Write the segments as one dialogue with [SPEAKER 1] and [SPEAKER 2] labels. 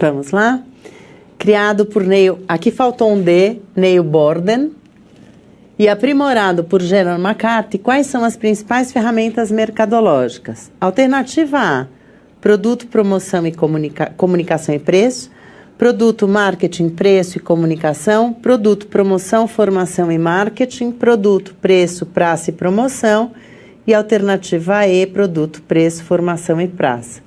[SPEAKER 1] Vamos lá? Criado por Neil, aqui faltou um D, Neil Borden, e aprimorado por Gerald McCarthy, quais são as principais ferramentas mercadológicas? Alternativa A, produto, promoção e comunicação e preço. Produto, marketing, preço e comunicação. Produto, promoção, formação e marketing. Produto, preço, praça e promoção. E alternativa E, produto, preço, formação e praça.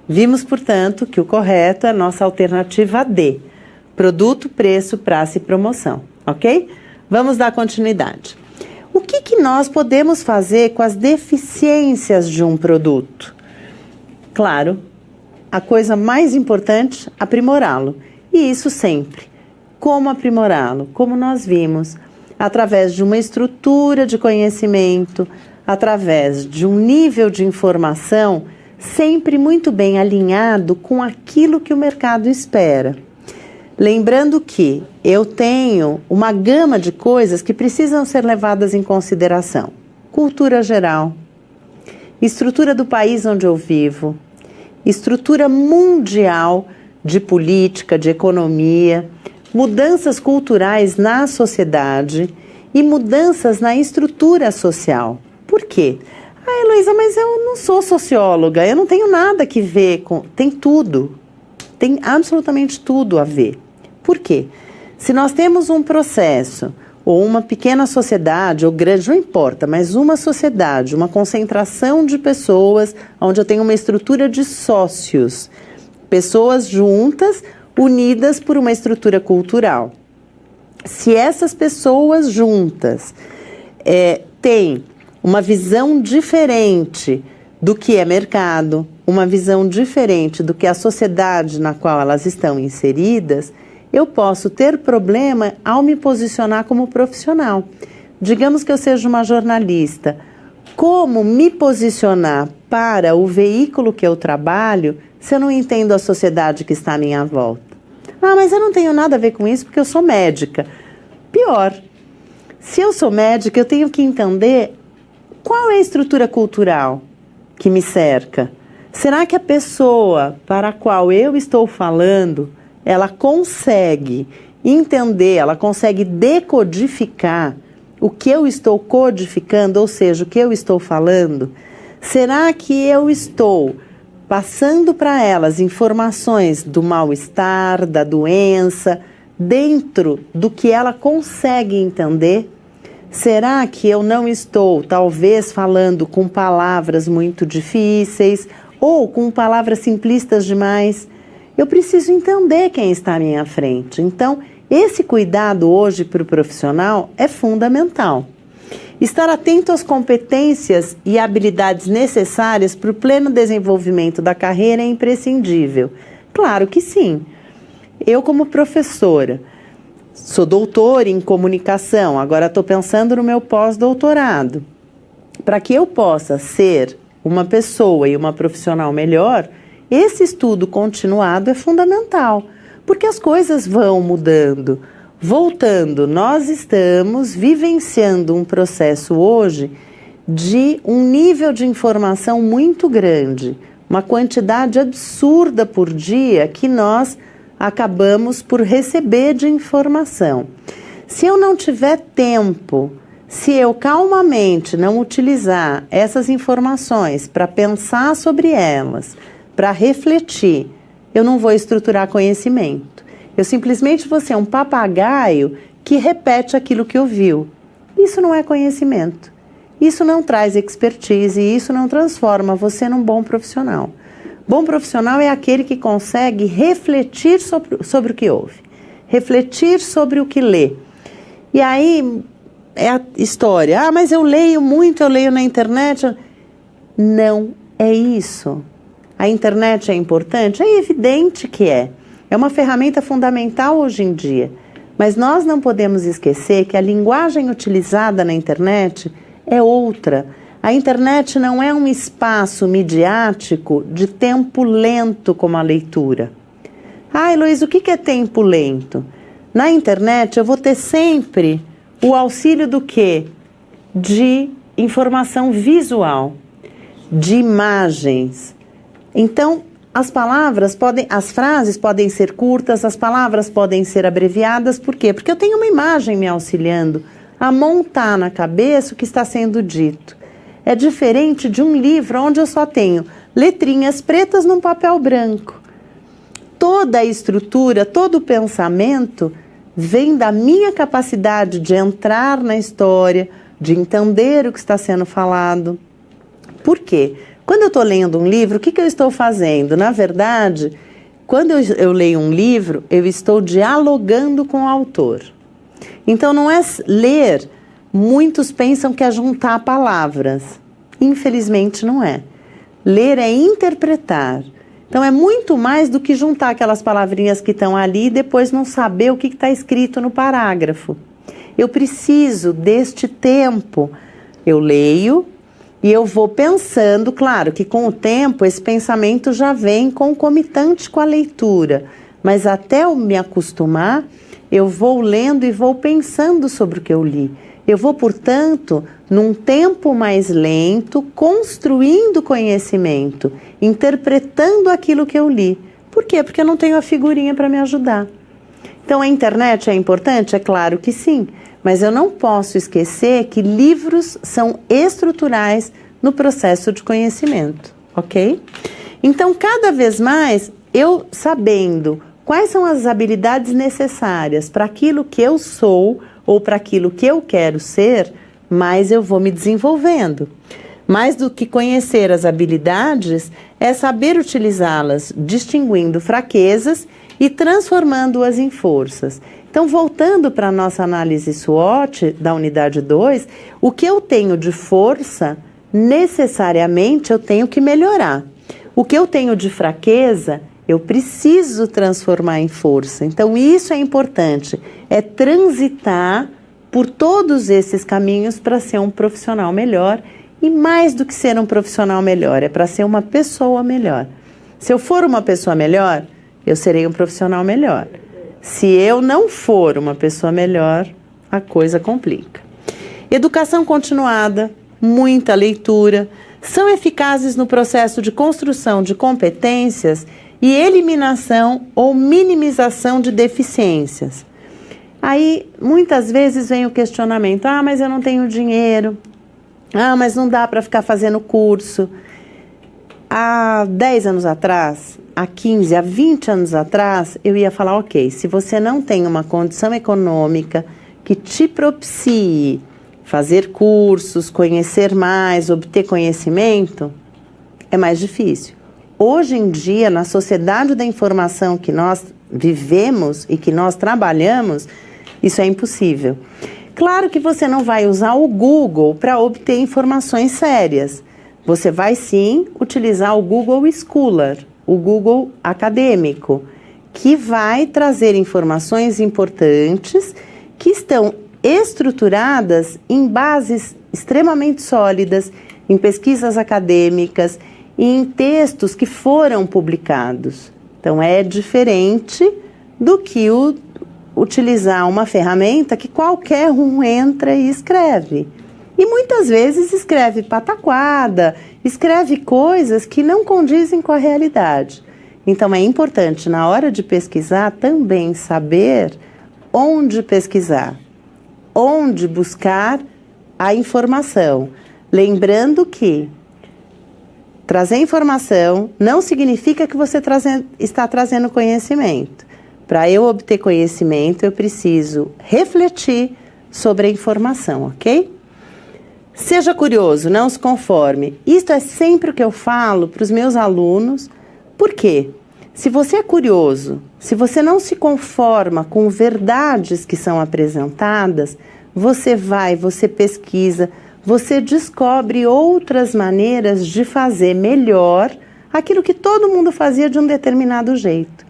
[SPEAKER 1] Vimos, portanto, que o correto é a nossa alternativa D. Produto, preço, praça e promoção. Ok? Vamos dar continuidade. O que nós podemos fazer com as deficiências de um produto? Claro, a coisa mais importante, aprimorá-lo. E isso sempre. Como aprimorá-lo? Como nós vimos, através de uma estrutura de conhecimento, através de um nível de informação sempre muito bem alinhado com aquilo que o mercado espera. Lembrando que eu tenho uma gama de coisas que precisam ser levadas em consideração. Cultura geral, estrutura do país onde eu vivo, estrutura mundial de política, de economia, mudanças culturais na sociedade e mudanças na estrutura social. Por quê? Ah, Heloísa, mas eu não sou socióloga, eu não tenho nada que ver com... Tem tudo, tem absolutamente tudo a ver. Por quê? Se nós temos um processo, ou uma pequena sociedade, ou grande, não importa, mas uma sociedade, uma concentração de pessoas, onde eu tenho uma estrutura de sócios, pessoas juntas, unidas por uma estrutura cultural. Se essas pessoas juntas têm uma visão diferente do que é mercado, uma visão diferente do que é a sociedade na qual elas estão inseridas, eu posso ter problema ao me posicionar como profissional. Digamos que eu seja uma jornalista. Como me posicionar para o veículo que eu trabalho se eu não entendo a sociedade que está à minha volta? Ah, mas eu não tenho nada a ver com isso porque eu sou médica. Pior, se eu sou médica, eu tenho que entender qual é a estrutura cultural que me cerca. Será que a pessoa para a qual eu estou falando, ela consegue entender, ela consegue decodificar o que eu estou codificando, ou seja, o que eu estou falando? Será que eu estou passando para elas informações do mal-estar, da doença, dentro do que ela consegue entender? Será que eu não estou, talvez, falando com palavras muito difíceis ou com palavras simplistas demais? Eu preciso entender quem está à minha frente. Então, esse cuidado hoje para o profissional é fundamental. Estar atento às competências e habilidades necessárias para o pleno desenvolvimento da carreira é imprescindível. Claro que sim. Eu, como professora, sou doutora em comunicação, agora estou pensando no meu pós-doutorado. Para que eu possa ser uma pessoa e uma profissional melhor, esse estudo continuado é fundamental, porque as coisas vão mudando. Voltando, nós estamos vivenciando um processo hoje de um nível de informação muito grande, uma quantidade absurda por dia que nós acabamos por receber de informação. Se eu não tiver tempo, se eu calmamente não utilizar essas informações para pensar sobre elas, para refletir, eu não vou estruturar conhecimento. Eu simplesmente vou ser um papagaio que repete aquilo que ouviu. Isso não é conhecimento. Isso não traz expertise e isso não transforma você num bom profissional. Bom profissional é aquele que consegue refletir sobre o que ouve, refletir sobre o que lê. E aí é a história, ah, mas eu leio muito, eu leio na internet. Não é isso. A internet é importante? É evidente que é. É uma ferramenta fundamental hoje em dia. Mas nós não podemos esquecer que a linguagem utilizada na internet é outra. A internet não é um espaço midiático de tempo lento como a leitura. Ah, Heloísa, o que é tempo lento? Na internet eu vou ter sempre o auxílio do quê? De informação visual, de imagens. Então, as frases podem ser curtas, as palavras podem ser abreviadas. Por quê? Porque eu tenho uma imagem me auxiliando a montar na cabeça o que está sendo dito. É diferente de um livro onde eu só tenho letrinhas pretas num papel branco. Toda a estrutura, todo o pensamento vem da minha capacidade de entrar na história, de entender o que está sendo falado. Por quê? Quando eu estou lendo um livro, o que eu estou fazendo? Na verdade, quando eu leio um livro, eu estou dialogando com o autor. Então, não é ler, muitos pensam que é juntar palavras. Infelizmente, não é. Ler é interpretar. Então, é muito mais do que juntar aquelas palavrinhas que estão ali e depois não saber o que está escrito no parágrafo. Eu preciso deste tempo. Eu leio e eu vou pensando, claro que com o tempo esse pensamento já vem concomitante com a leitura, mas até eu me acostumar, eu vou lendo e vou pensando sobre o que eu li. Eu vou, portanto, num tempo mais lento, construindo conhecimento, interpretando aquilo que eu li. Por quê? Porque eu não tenho a figurinha para me ajudar. Então, a internet é importante? É claro que sim, mas eu não posso esquecer que livros são estruturais no processo de conhecimento, ok? Então, cada vez mais, eu sabendo quais são as habilidades necessárias para aquilo que eu sou ou para aquilo que eu quero ser, mais eu vou me desenvolvendo. Mais do que conhecer as habilidades, é saber utilizá-las, distinguindo fraquezas e transformando-as em forças. Então, voltando para a nossa análise SWOT da unidade 2, o que eu tenho de força, necessariamente eu tenho que melhorar. O que eu tenho de fraqueza, eu preciso transformar em força. Então, isso é importante, é transitar por todos esses caminhos para ser um profissional melhor. E mais do que ser um profissional melhor, é para ser uma pessoa melhor. Se eu for uma pessoa melhor, eu serei um profissional melhor. Se eu não for uma pessoa melhor, a coisa complica. Educação continuada, muita leitura, são eficazes no processo de construção de competências e eliminação ou minimização de deficiências. Aí, muitas vezes vem o questionamento, mas eu não tenho dinheiro, mas não dá para ficar fazendo curso. Há 10 anos atrás, há 15, há 20 anos atrás, eu ia falar, ok, se você não tem uma condição econômica que te propicie fazer cursos, conhecer mais, obter conhecimento, é mais difícil. Hoje em dia, na sociedade da informação que nós vivemos e que nós trabalhamos, isso é impossível. Claro que você não vai usar o Google para obter informações sérias. Você vai sim utilizar o Google Scholar, o Google acadêmico, que vai trazer informações importantes que estão estruturadas em bases extremamente sólidas, em pesquisas acadêmicas e em textos que foram publicados. Então é diferente do que utilizar uma ferramenta que qualquer um entra e escreve. E muitas vezes escreve pataquada, escreve coisas que não condizem com a realidade. Então é importante, na hora de pesquisar, também saber onde pesquisar, onde buscar a informação. Lembrando que trazer informação não significa que você está trazendo conhecimento. Para eu obter conhecimento, eu preciso refletir sobre a informação, ok? Seja curioso, não se conforme. Isto é sempre o que eu falo para os meus alunos. Por quê? Se você é curioso, se você não se conforma com verdades que são apresentadas, você pesquisa, você descobre outras maneiras de fazer melhor aquilo que todo mundo fazia de um determinado jeito.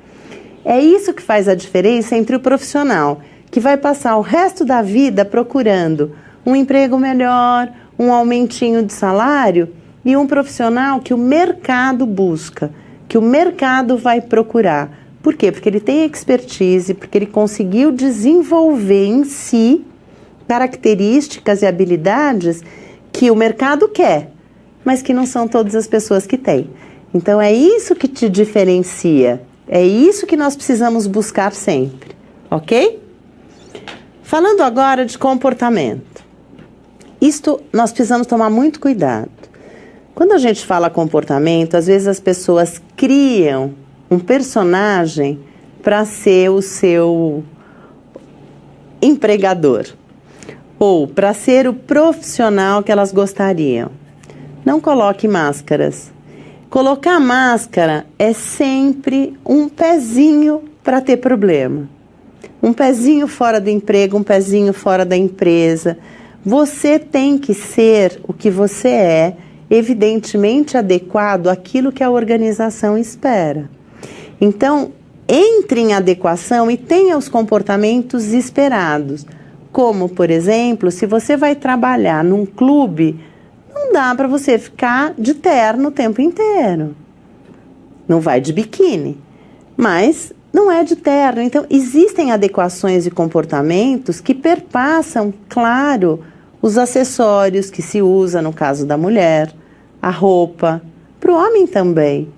[SPEAKER 1] É isso que faz a diferença entre o profissional, que vai passar o resto da vida procurando um emprego melhor, um aumentinho de salário, e um profissional que o mercado busca, que o mercado vai procurar. Por quê? Porque ele tem expertise, porque ele conseguiu desenvolver em si características e habilidades que o mercado quer, mas que não são todas as pessoas que têm. Então é isso que te diferencia, é isso que nós precisamos buscar sempre, ok? Falando agora de comportamento, isto nós precisamos tomar muito cuidado. Quando a gente fala comportamento, às vezes as pessoas criam um personagem para ser o seu empregador ou para ser o profissional que elas gostariam. Não coloque máscaras. Colocar máscara é sempre um pezinho para ter problema. Um pezinho fora do emprego, um pezinho fora da empresa. Você tem que ser o que você é, evidentemente adequado àquilo que a organização espera. Então, entre em adequação e tenha os comportamentos esperados. Como, por exemplo, se você vai trabalhar num clube, não dá para você ficar de terno o tempo inteiro. Não vai de biquíni, mas não é de terno. Então, existem adequações de comportamentos que perpassam, claro, os acessórios que se usa no caso da mulher, a roupa, para o homem também.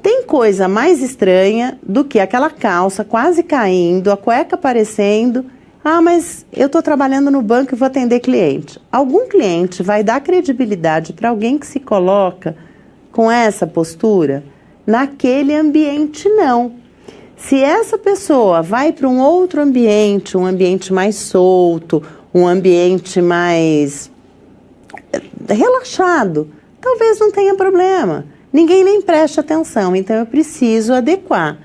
[SPEAKER 1] Tem coisa mais estranha do que aquela calça quase caindo, a cueca aparecendo. Ah, mas eu estou trabalhando no banco e vou atender cliente. Algum cliente vai dar credibilidade para alguém que se coloca com essa postura? Naquele ambiente, não. Se essa pessoa vai para um outro ambiente, um ambiente mais solto, um ambiente mais relaxado, talvez não tenha problema. Ninguém nem preste atenção, então eu preciso adequar.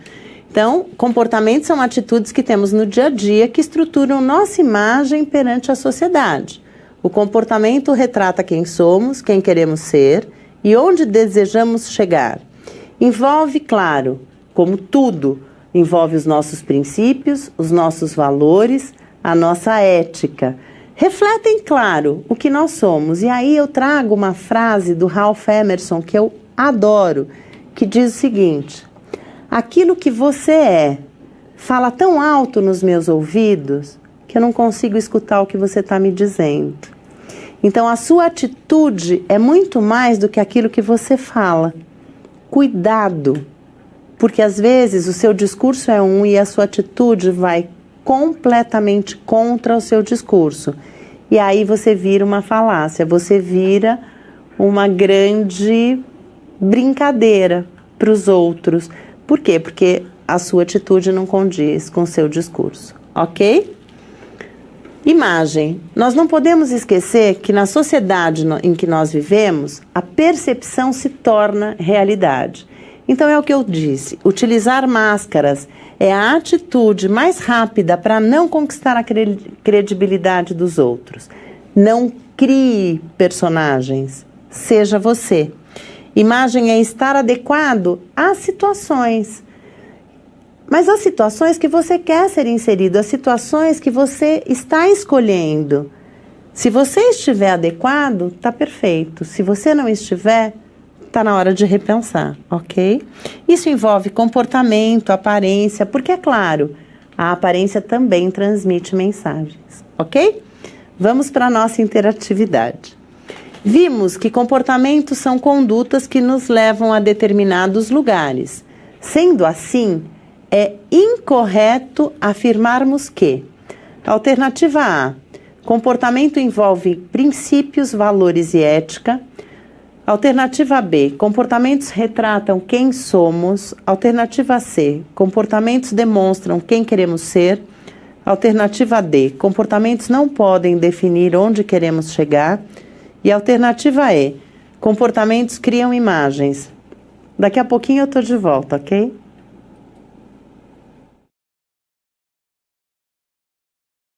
[SPEAKER 1] Então, comportamentos são atitudes que temos no dia a dia que estruturam nossa imagem perante a sociedade. O comportamento retrata quem somos, quem queremos ser e onde desejamos chegar. Envolve, claro, como tudo, envolve os nossos princípios, os nossos valores, a nossa ética. Refletem, claro, o que nós somos. E aí eu trago uma frase do Ralph Emerson que eu adoro, que diz o seguinte: aquilo que você é fala tão alto nos meus ouvidos que eu não consigo escutar o que você está me dizendo. Então a sua atitude é muito mais do que aquilo que você fala. Cuidado, porque às vezes o seu discurso é um e a sua atitude vai completamente contra o seu discurso. E aí você vira uma falácia, você vira uma grande brincadeira para os outros. Por quê? Porque a sua atitude não condiz com o seu discurso, ok? Imagem. Nós não podemos esquecer que na sociedade em que nós vivemos, a percepção se torna realidade. Então é o que eu disse, utilizar máscaras é a atitude mais rápida para não conquistar a credibilidade dos outros. Não crie personagens, seja você. Imagem é estar adequado às situações. Mas as situações que você quer ser inserido, as situações que você está escolhendo. Se você estiver adequado, está perfeito. Se você não estiver, está na hora de repensar, ok? Isso envolve comportamento, aparência, porque é claro, a aparência também transmite mensagens, ok? Vamos para a nossa interatividade. Vimos que comportamentos são condutas que nos levam a determinados lugares. Sendo assim, é incorreto afirmarmos que: alternativa A, comportamento envolve princípios, valores e ética. Alternativa B, comportamentos retratam quem somos. Alternativa C, comportamentos demonstram quem queremos ser. Alternativa D, comportamentos não podem definir onde queremos chegar. E alternativa E, comportamentos criam imagens. Daqui a pouquinho eu estou de volta, ok?